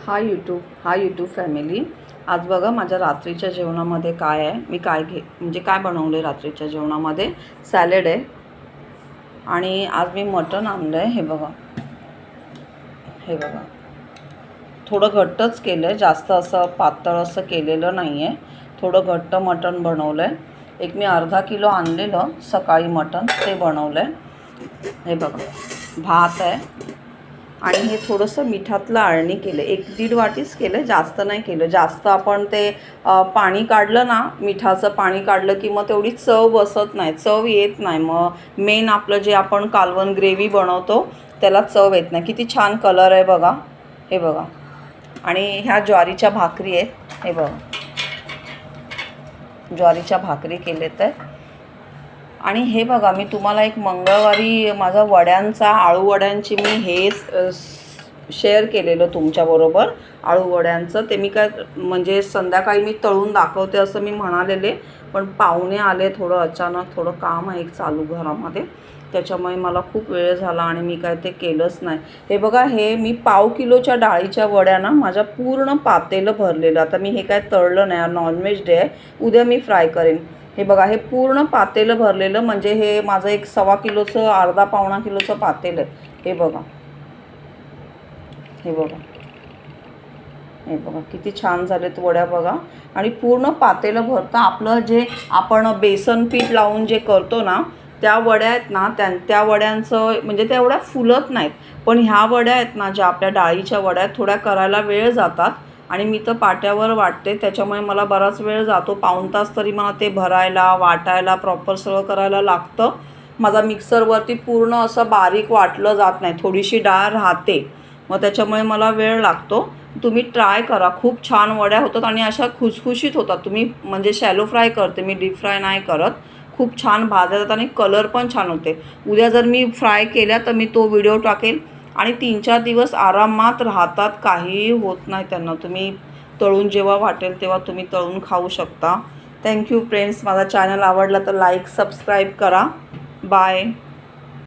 Hi YouTube family. आज बघा माझ्या रात्रीच्या जेवणामध्ये काय आहे, मी काय बनवले रात्रीच्या जेवणामध्ये। सॅलड आहे आणि आज मी मटण आणलं आहे। हे बघा थोडं घट्टच केलं आहे, जास्त असं पातळ असं केलेलं नाही आहे। थोडं घट्ट मटण बनवलं आहे। एक मी अर्धा किलो आणलेलं सकाळी मटण, ते बनवलं आहे। हे बघा भात आहे आणि हे थोडंसं मिठातलं आळणी केलं, 1-1.5 वाटीच केलं, जास्त नाही केलं। जास्त आपण ते पाणी काढलं ना, मिठाचं पाणी काढलं की मग तेवढी चव बसत नाही, चव येत नाही। मग मेन आपलं जे आपण कालवण ग्रेव्ही बनवतो त्याला चव येत नाही। किती छान कलर आहे बघा, हे बघा। आणि ह्या ज्वारीच्या भाकरी आहेत, हे बघा ज्वारीच्या भाकरी केलेत आहे। आणि हे बघा मी तुम्हाला एक मंगळवारी माझा वड्यांचा आळू वड्यांची मी हे शेअर केलेलं तुमच्याबरोबर, आळू वड्यांचं। ते मी काय म्हणजे संध्याकाळी मी तळून दाखवते असं मी म्हणालेले, पण पाहुणे आले थोडं अचानक, थोडं काम आहे एक चालू घरामध्ये, त्याच्यामुळे मला खूप वेळ झाला आणि मी काय ते केलंच नाही। हे बघा हे मी 1/2 किलोच्या डाळीच्या वड्या ना माझ्या पूर्ण पातेलं भरलेलं। आता मी हे काय तळलं नाही, नॉनव्हेज डे आहे, उद्या मी फ्राय करेन। हे बघा हे पूर्ण पातेलं भरलेलं, म्हणजे हे माझं एक 1.25 किलोचं, अर्धा-पावणा किलोचं पातेलं आहे। हे बघा, हे बघा, हे बघा किती छान झालेत वड्या बघा। आणि पूर्ण पातेलं भरतं। आपलं जे आपण बेसन पीठ लावून जे करतो ना त्या वड्या आहेत ना, त्या वड्यांचं म्हणजे त्या एवढ्या फुलत नाहीत, पण ह्या वड्या आहेत ना ज्या आपल्या डाळीच्या वड्या, थोड्या करायला वेळ जातात। आणि मी तर पाट्यावर वाटते, त्याच्यामुळे मला बराच वेळ जातो, पाऊण तास तरी मला ते भरायला, वाटायला, प्रॉपर सगळं करायला लागतं। माझा मिक्सरवरती पूर्ण असं बारीक वाटलं जात नाही, थोडीशी डाळ राहते, मग त्याच्यामुळे मला वेळ लागतो। तुम्ही ट्राय करा, खूप छान वड्या होतात आणि अशा खुसखुशीत होतात। तुम्ही म्हणजे शॅलो फ्राय करते मी, डीप फ्राय नाही करत, खूप छान भाजतात आणि कलर पण छान होते। उद्या जर मी फ्राय केल्या तर मी तो व्हिडिओ टाकेल। आणि 3-4 दिवस आरामात राहतात, काहीही होत नाही त्यांना। तुम्ही तळून जेव्हा वाटेल तेव्हा तुम्ही तळून खाऊ शकता। थँक्यू फ्रेंड्स, माझा चॅनल आवडला तर लाईक सबस्क्राईब करा। बाय।